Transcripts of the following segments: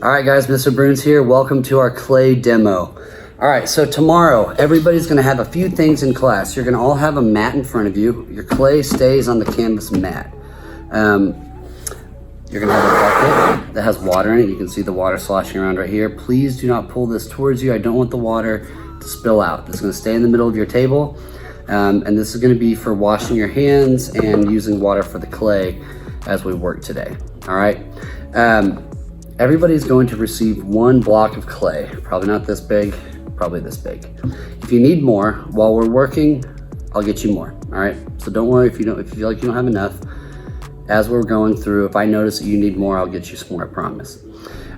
All right, guys, Mr. Bruns here. Welcome to our clay demo. All right, so tomorrow, everybody's gonna have a few things in class. You're gonna all have a mat in front of you. Your clay stays on the canvas mat. You're gonna have a bucket that has water in it. You can see the water sloshing around right here. Please do not pull this towards you. I don't want the water to spill out. This is gonna stay in the middle of your table. And this is gonna be for washing your hands and using water for the clay as we work today, all right? Everybody's going to receive one block of clay, probably not this big, probably this big. If you need more, while we're working, I'll get you more, all right? So don't worry if you feel like you don't have enough. As we're going through, if I notice that you need more, I'll get you some more, I promise.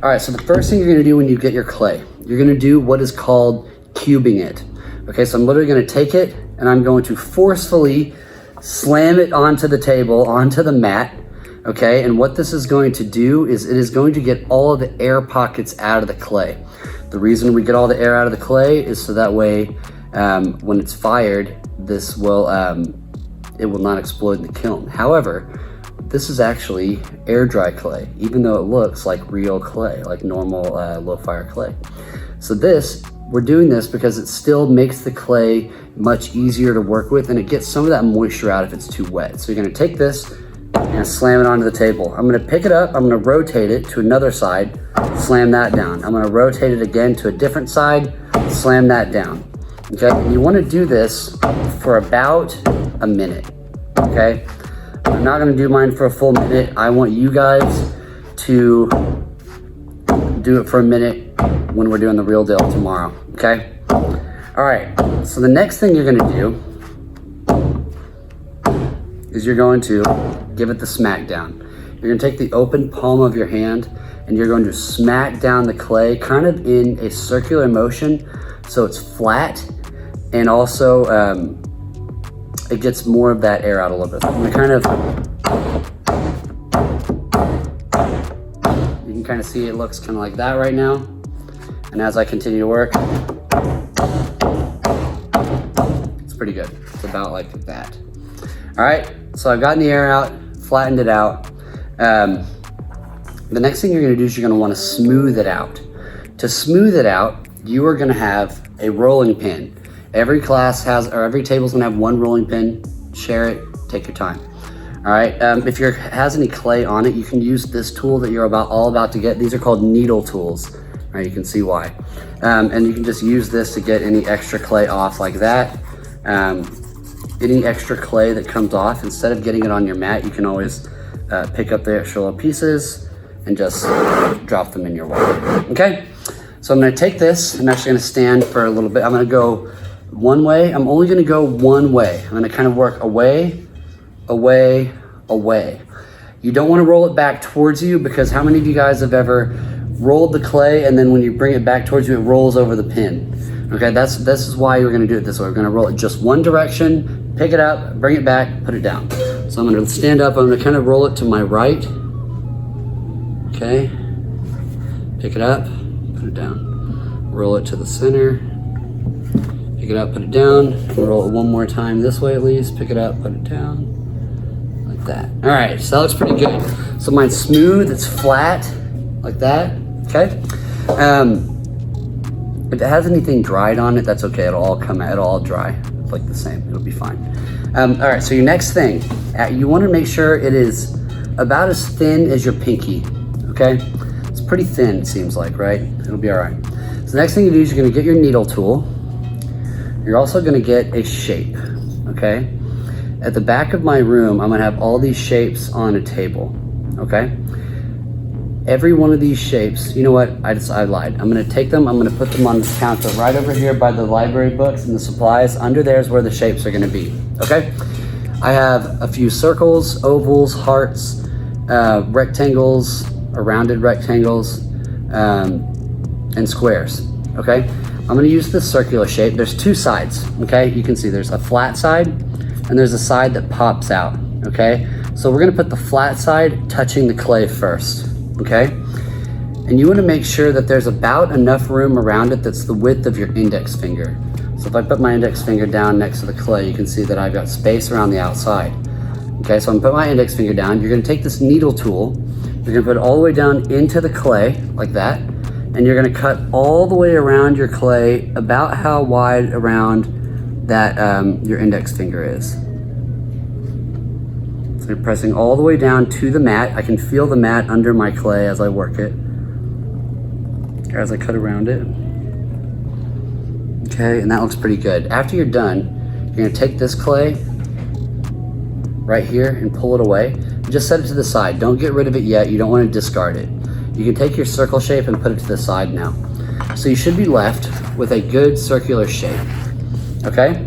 All right, so the first thing you're gonna do when you get your clay, you're gonna do what is called cubing it. Okay, so I'm literally gonna take it and I'm going to forcefully slam it onto the table, onto the mat, okay? And what this is going to do is it is going to get all of the air pockets out of the clay. The reason we get all the air out of the clay is so that way when it's fired, this will, it will not explode in the kiln. However, this is actually air dry clay, even though it looks like real clay, like normal low fire clay. So we're doing this because it still makes the clay much easier to work with and it gets some of that moisture out if it's too wet. So you're gonna take this and slam it onto the table. I'm gonna pick it up, I'm gonna rotate it to another side, slam that down. I'm gonna rotate it again to a different side, slam that down, okay? And you wanna do this for about a minute, okay? I'm not gonna do mine for a full minute. I want you guys to do it for a minute when we're doing the real deal tomorrow, okay? All right, so the next thing you're gonna do is you're going to give it the smack down. You're gonna take the open palm of your hand and you're going to smack down the clay kind of in a circular motion so it's flat and also it gets more of that air out a little bit. I'm gonna you can kind of see it looks kind of like that right now. And as I continue to work, it's pretty good. It's about like that. All right, so I've gotten the air out, flattened it out. The next thing you're gonna do is you're gonna wanna smooth it out. To smooth it out, you are gonna have a rolling pin. Every class has, or every table's gonna have one rolling pin. Share it, take your time. All right, if your has any clay on it, you can use this tool that you're all about to get. These are called needle tools. All right, you can see why. And you can just use this to get any extra clay off like that. Any extra clay that comes off, instead of getting it on your mat, you can always pick up the extra little pieces and just drop them in your water, okay? So I'm gonna take this, I'm actually gonna stand for a little bit. I'm gonna go one way, I'm only gonna go one way. I'm gonna kind of work away, away, away. You don't wanna roll it back towards you because how many of you guys have ever rolled the clay and then when you bring it back towards you, it rolls over the pin? Okay, this is why you're gonna do it this way. We're gonna roll it just one direction, pick it up, bring it back, put it down. So I'm gonna stand up, I'm gonna kind of roll it to my right. Okay, pick it up, put it down. Roll it to the center, pick it up, put it down, roll it one more time this way at least, pick it up, put it down, like that. All right, so that looks pretty good. So mine's smooth, it's flat, like that, okay? If it has anything dried on it, that's okay, it'll all come out, it'll all dry. It's like the same, it'll be fine. All right, so your next thing, you wanna make sure it is about as thin as your pinky, okay? It's pretty thin, it seems like, right? It'll be all right. So the next thing you do is you're gonna get your needle tool. You're also gonna get a shape, okay? At the back of my room, I'm gonna have all these shapes on a table, okay? Every one of these shapes, you know what, I lied. I'm gonna take them, I'm gonna put them on this counter right over here by the library books and the supplies. Under there is where the shapes are gonna be, okay? I have a few circles, ovals, hearts, rectangles, or rounded rectangles, and squares, okay? I'm gonna use this circular shape. There's two sides, okay? You can see there's a flat side and there's a side that pops out, okay? So we're gonna put the flat side touching the clay first, okay? And you wanna make sure that there's about enough room around it that's the width of your index finger. So if I put my index finger down next to the clay, you can see that I've got space around the outside. Okay, so I'm gonna put my index finger down. You're gonna take this needle tool, You're gonna put it all the way down into the clay, like that. And you're gonna cut all the way around your clay, about how wide around that your index finger is. So you're pressing all the way down to the mat. I can feel the mat under my clay as I work it, or as I cut around it. Okay, and that looks pretty good. After you're done, you're gonna take this clay right here and pull it away. Just set it to the side. Don't get rid of it yet. You don't want to discard it. You can take your circle shape and put it to the side now. So you should be left with a good circular shape, okay?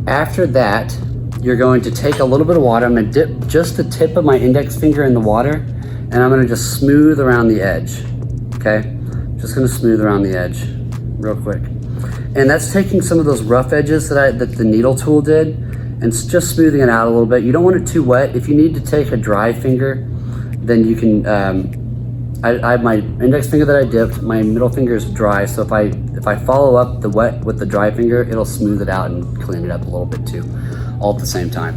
After that, you're going to take a little bit of water. I'm gonna dip just the tip of my index finger in the water, and I'm gonna just smooth around the edge, okay? Just gonna smooth around the edge real quick. And that's taking some of those rough edges that the needle tool did, and it's just smoothing it out a little bit. You don't want it too wet. If you need to take a dry finger, then you can, I have my index finger that I dipped, my middle finger is dry, so if I follow up the wet with the dry finger, it'll smooth it out and clean it up a little bit too, all at the same time.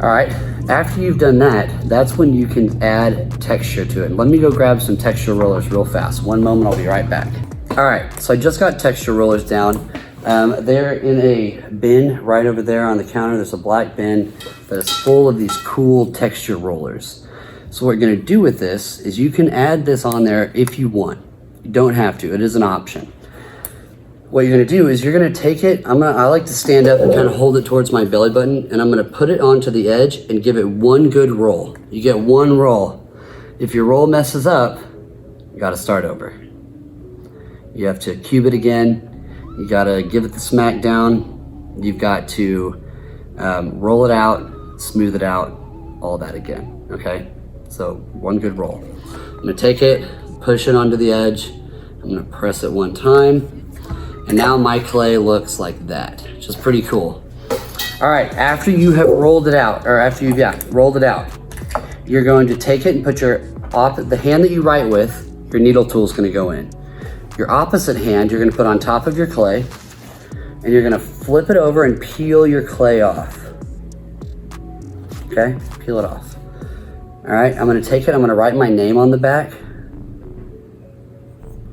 All right, after you've done that, that's when you can add texture to it. Let me go grab some texture rollers real fast. One moment, I'll be right back. All right, so I just got texture rollers down. They're in a bin right over there on the counter. There's a black bin that is full of these cool texture rollers. So what you're gonna do with this is you can add this on there if you want. You don't have to, it is an option. What you're gonna do is you're gonna take it, I like to stand up and kind of hold it towards my belly button, and I'm gonna put it onto the edge and give it one good roll. You get one roll. If your roll messes up, you gotta start over. You have to cube it again. You gotta give it the smack down. You've got to roll it out, smooth it out, all that again, okay? So one good roll. I'm gonna take it, push it onto the edge. I'm gonna press it one time. And now my clay looks like that, which is pretty cool. All right, after you have rolled it out, or after you've rolled it out, you're going to take it and put the hand that you write with, your needle tool is gonna go in. Your opposite hand, you're gonna put on top of your clay, and you're gonna flip it over and peel your clay off. Okay, peel it off. All right, I'm gonna take it, I'm gonna write my name on the back,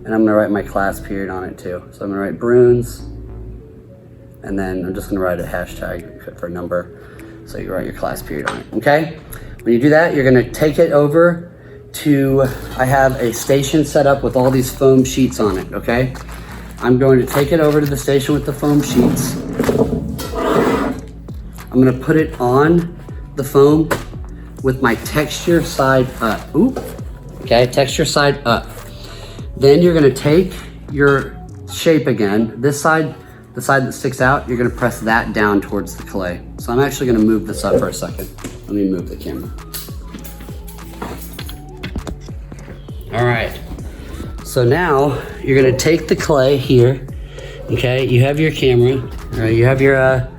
and I'm gonna write my class period on it too. So I'm gonna write Bruns, and then I'm just gonna write a hashtag for a number, so you write your class period on it, okay? When you do that, you're gonna take it over to, I have a station set up with all these foam sheets on it, okay? I'm going to take it over to the station with the foam sheets. I'm gonna put it on the foam with my texture side up. Oop, okay, texture side up. Then you're gonna take your shape again, this side, the side that sticks out, you're gonna press that down towards the clay. So I'm actually gonna move this up for a second. Let me move the camera. All right, so now you're gonna take the clay here, okay? You have your camera, all right, you have your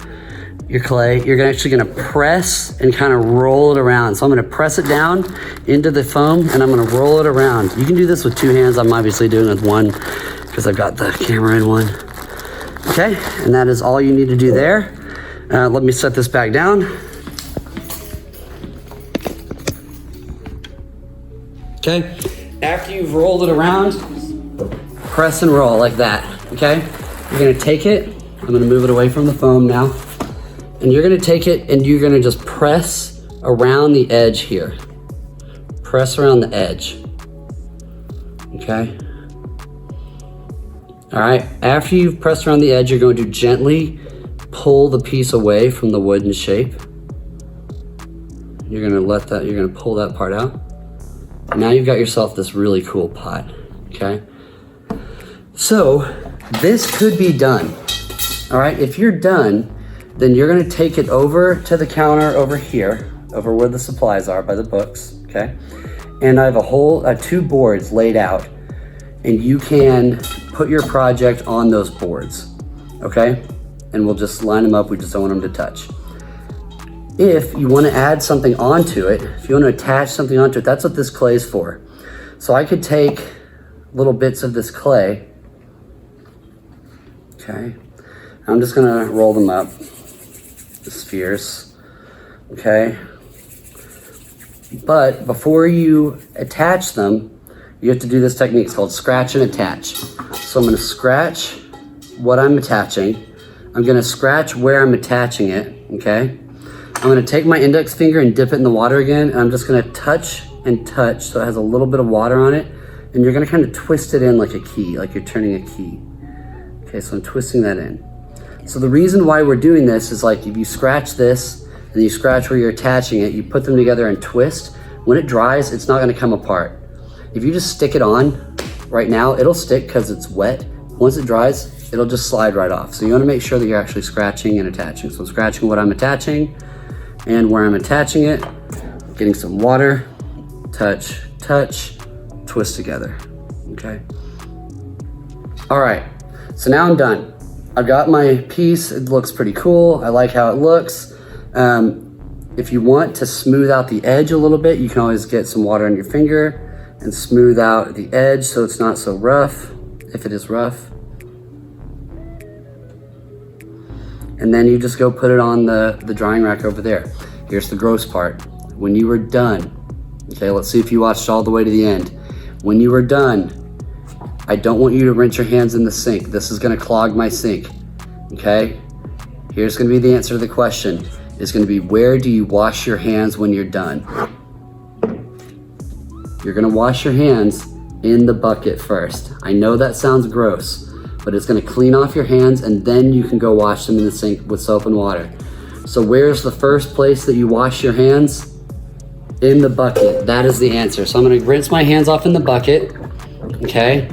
clay. You're actually gonna press and kind of roll it around. So I'm gonna press it down into the foam and I'm gonna roll it around. You can do this with two hands. I'm obviously doing it with one because I've got the camera in one. Okay, and that is all you need to do there. Let me set this back down. Okay, after you've rolled it around, press and roll like that, okay? You're gonna take it, I'm gonna move it away from the foam now, and you're gonna take it and you're gonna just press around the edge here. Press around the edge, okay? All right, after you've pressed around the edge, you're going to gently pull the piece away from the wooden shape. You're gonna pull that part out. And now you've got yourself this really cool pot, okay? So this could be done, all right? If you're done, then you're gonna take it over to the counter over here, over where the supplies are by the books, okay? And I have two boards laid out, and you can put your project on those boards, okay? And we'll just line them up, we just don't want them to touch. If you want to add something onto it, if you want to attach something onto it, that's what this clay is for. So I could take little bits of this clay, okay? I'm just gonna roll them up, the spheres, okay? But before you attach them, you have to do this technique. It's called scratch and attach. So I'm gonna scratch what I'm attaching. I'm gonna scratch where I'm attaching it, okay? I'm gonna take my index finger and dip it in the water again, and I'm just gonna touch and touch so it has a little bit of water on it, and you're gonna kind of twist it in like a key, like you're turning a key. Okay, so I'm twisting that in. So the reason why we're doing this is like if you scratch this and you scratch where you're attaching it, you put them together and twist, when it dries, it's not gonna come apart. If you just stick it on right now, it'll stick because it's wet. Once it dries, it'll just slide right off. So you wanna make sure that you're actually scratching and attaching. So I'm scratching what I'm attaching and where I'm attaching it, getting some water, touch, touch, twist together, okay? All right, so now I'm done. I've got my piece, it looks pretty cool. I like how it looks. If you want to smooth out the edge a little bit, you can always get some water on your finger and smooth out the edge so it's not so rough, if it is rough. And then you just go put it on the drying rack over there. Here's the gross part. When you were done, okay, let's see if you watched all the way to the end. When you were done, I don't want you to rinse your hands in the sink. This is gonna clog my sink, okay? Here's gonna be the answer to the question. It's gonna be, where do you wash your hands when you're done? You're gonna wash your hands in the bucket first. I know that sounds gross, but it's gonna clean off your hands and then you can go wash them in the sink with soap and water. So where's the first place that you wash your hands? In the bucket. That is the answer. So I'm gonna rinse my hands off in the bucket, okay?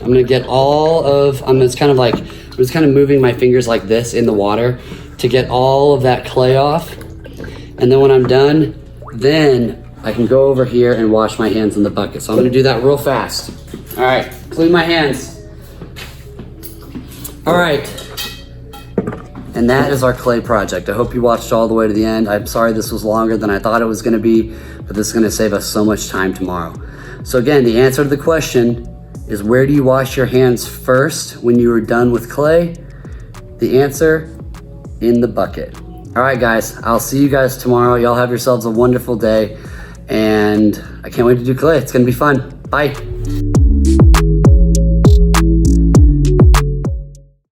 I'm gonna get all of, I'm just kind of moving my fingers like this in the water to get all of that clay off. And then when I'm done, then I can go over here and wash my hands in the bucket. So I'm gonna do that real fast. All right, clean my hands. All right, and that is our clay project. I hope you watched all the way to the end. I'm sorry this was longer than I thought it was gonna be, but this is gonna save us so much time tomorrow. So again, the answer to the question is, where do you wash your hands first when you are done with clay? The answer, in the bucket. All right, guys, I'll see you guys tomorrow. Y'all have yourselves a wonderful day, and I can't wait to do clay. It's gonna be fun. Bye.